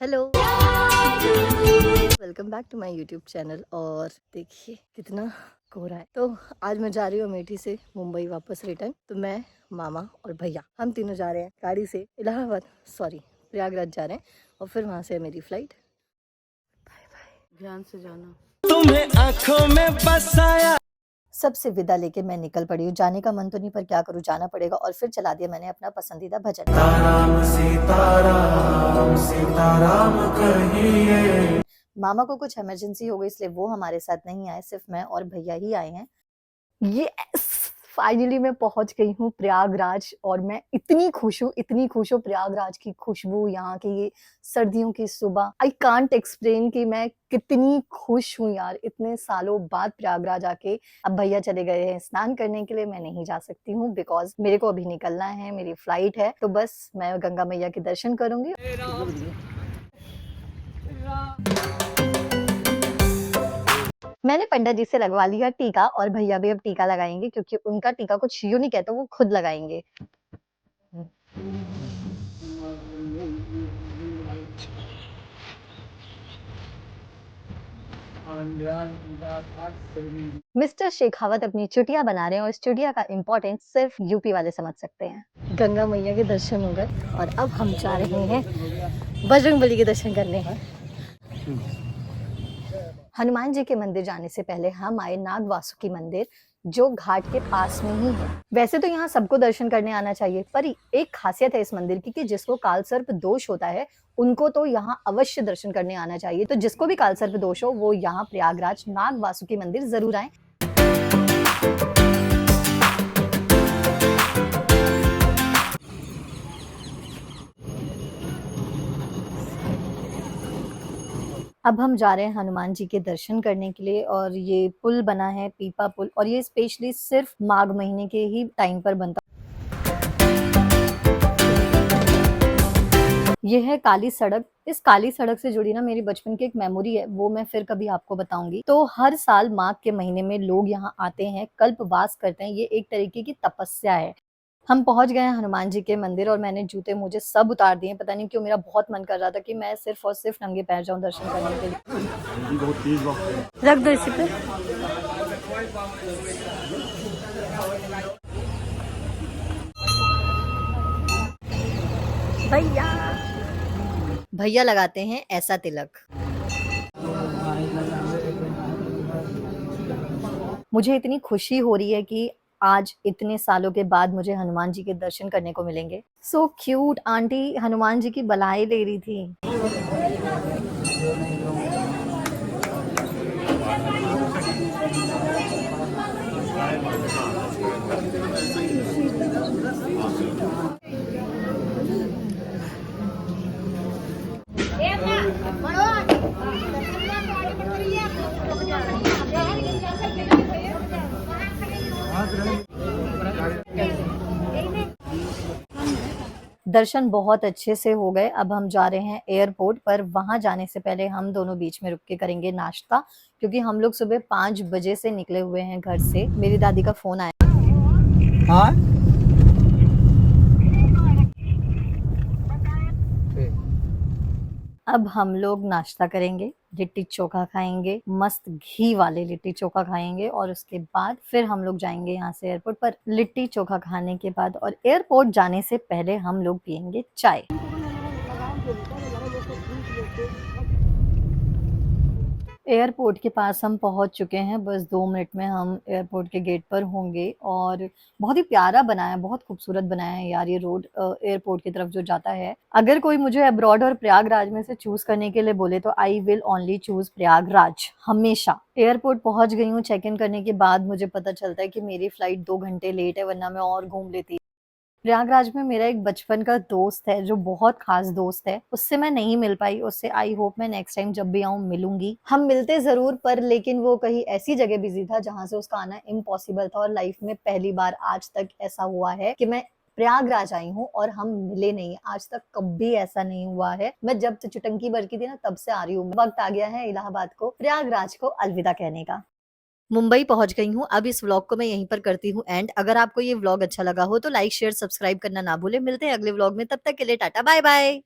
Hello, welcome back to my YouTube channel. और देखिए कितना कोहरा है। तो आज मैं जा रही हूँ अमेठी से मुंबई वापस रिटर्न। तो मैं, मामा और भैया हम तीनों जा रहे हैं गाड़ी से इलाहाबाद, प्रयागराज जा रहे हैं और फिर वहाँ से है मेरी फ्लाइट। बाय बाय, ध्यान से जाना। तुम्हें आंखों में बसाया। सबसे विदा लेके मैं निकल पड़ी हूँ। जाने का मन तो नहीं, पर क्या करूँ, जाना पड़ेगा। और फिर चला दिया मैंने अपना पसंदीदा भजन। सीताराम सीताराम कहिए। मामा को कुछ इमरजेंसी हो गई, इसलिए वो हमारे साथ नहीं आए, सिर्फ मैं और भैया ही आए हैं। यस, फाइनली मैं पहुंच गई हूँ प्रयागराज और मैं इतनी खुश हूँ, इतनी खुश हूँ। प्रयागराज की खुशबू, यहाँ की ये सर्दियों की सुबह, आई कांट एक्सप्लेन कि मैं कितनी खुश हूँ यार, इतने सालों बाद प्रयागराज आके। अब भैया चले गए हैं स्नान करने के लिए, मैं नहीं जा सकती हूँ बिकॉज मेरे को अभी निकलना है, मेरी फ्लाइट है। तो बस मैं गंगा मैया के दर्शन करूंगी। मैंने पंडित जी से लगवा लिया टीका और भैया भी अब टीका लगाएंगे, क्योंकि उनका टीका कुछ यूनिक है तो वो खुद लगाएंगे। मिस्टर शेखावत अपनी चुटिया बना रहे हैं और इस चुटिया का इम्पोर्टेंस सिर्फ यूपी वाले समझ सकते हैं। गंगा मैया के दर्शन हो गए और अब हम जा रहे हैं बजरंगबली के दर्शन करने। हनुमान जी के मंदिर जाने से पहले हम आए नाग वासुकी मंदिर, जो घाट के पास में ही है। वैसे तो यहाँ सबको दर्शन करने आना चाहिए, पर एक खासियत है इस मंदिर की कि जिसको कालसर्प दोष होता है उनको तो यहाँ अवश्य दर्शन करने आना चाहिए। तो जिसको भी कालसर्प दोष हो वो यहाँ प्रयागराज नाग वासुकी मंदिर जरूर आए। अब हम जा रहे हैं हनुमान जी के दर्शन करने के लिए। और ये पुल बना है, पीपा पुल, और ये स्पेशली सिर्फ माघ महीने के ही टाइम पर बनता। ये है काली सड़क। इस काली सड़क से जुड़ी ना मेरी बचपन की एक मेमोरी है, वो मैं फिर कभी आपको बताऊंगी। तो हर साल माघ के महीने में लोग यहाँ आते हैं, कल्पवास करते हैं। ये एक तरीके की तपस्या है। हम पहुंच गए हैं हनुमान जी के मंदिर और मैंने जूते मुझे सब उतार दिए। पता नहीं क्यों मेरा बहुत मन कर रहा था कि मैं सिर्फ और सिर्फ नंगे पैर जाऊं दर्शन करने के लिए। रख दो इसी पे। भैया भैया लगाते हैं ऐसा तिलक। मुझे इतनी खुशी हो रही है कि आज इतने सालों के बाद मुझे हनुमान जी के दर्शन करने को मिलेंगे। So cute. Aunty Hanuman ji की बधाई ले रही थी। दर्शन बहुत अच्छे से हो गए। अब हम जा रहे हैं एयरपोर्ट पर। वहां जाने से पहले हम दोनों बीच में रुक के करेंगे नाश्ता, क्योंकि हम लोग सुबह 5 बजे से निकले हुए हैं घर से। मेरी दादी का फोन आया। हाँ? अब हम लोग नाश्ता करेंगे, लिट्टी चोखा खाएंगे, मस्त घी वाले लिट्टी चोखा खाएंगे। और उसके बाद फिर हम लोग जाएंगे यहाँ से एयरपोर्ट पर। लिट्टी चोखा खाने के बाद और एयरपोर्ट जाने से पहले हम लोग पियेंगे चाय। एयरपोर्ट के पास हम पहुंच चुके हैं। बस 2 मिनट में हम एयरपोर्ट के गेट पर होंगे। और बहुत ही प्यारा बनाया, बहुत खूबसूरत बनाया है यार ये रोड एयरपोर्ट की तरफ जो जाता है। अगर कोई मुझे अब्रॉड और प्रयागराज में से चूज करने के लिए बोले तो I will only choose Prayagraj हमेशा। एयरपोर्ट पहुंच गई हूँ। चेक इन करने के बाद मुझे पता चलता है कि मेरी फ्लाइट 2 घंटे लेट है, वरना मैं और घूम लेती। प्रयागराज में मेरा एक बचपन का दोस्त है जो बहुत खास दोस्त है, उससे मैं नहीं मिल पाई। उससे आई होप मैं नेक्स्ट टाइम जब भी आऊँ मिलूंगी। हम मिलते जरूर, पर लेकिन वो कहीं ऐसी जगह बिजी था जहां से उसका आना इम्पॉसिबल था। और लाइफ में पहली बार आज तक ऐसा हुआ है कि मैं प्रयागराज आई हूँ और हम मिले नहीं। आज तक कभी ऐसा नहीं हुआ है। मैं जब से चुटंकी भड़की थी ना, तब से आ रही हूँ। वक्त आ गया है इलाहाबाद को, प्रयागराज को अलविदा कहने का। मुंबई पहुंच गई हूँ। अब इस व्लॉग को मैं यहीं पर करती हूँ एंड। अगर आपको ये व्लॉग अच्छा लगा हो तो लाइक शेयर सब्सक्राइब करना ना भूले। मिलते हैं अगले व्लॉग में, तब तक के लिए टाटा बाय बाय।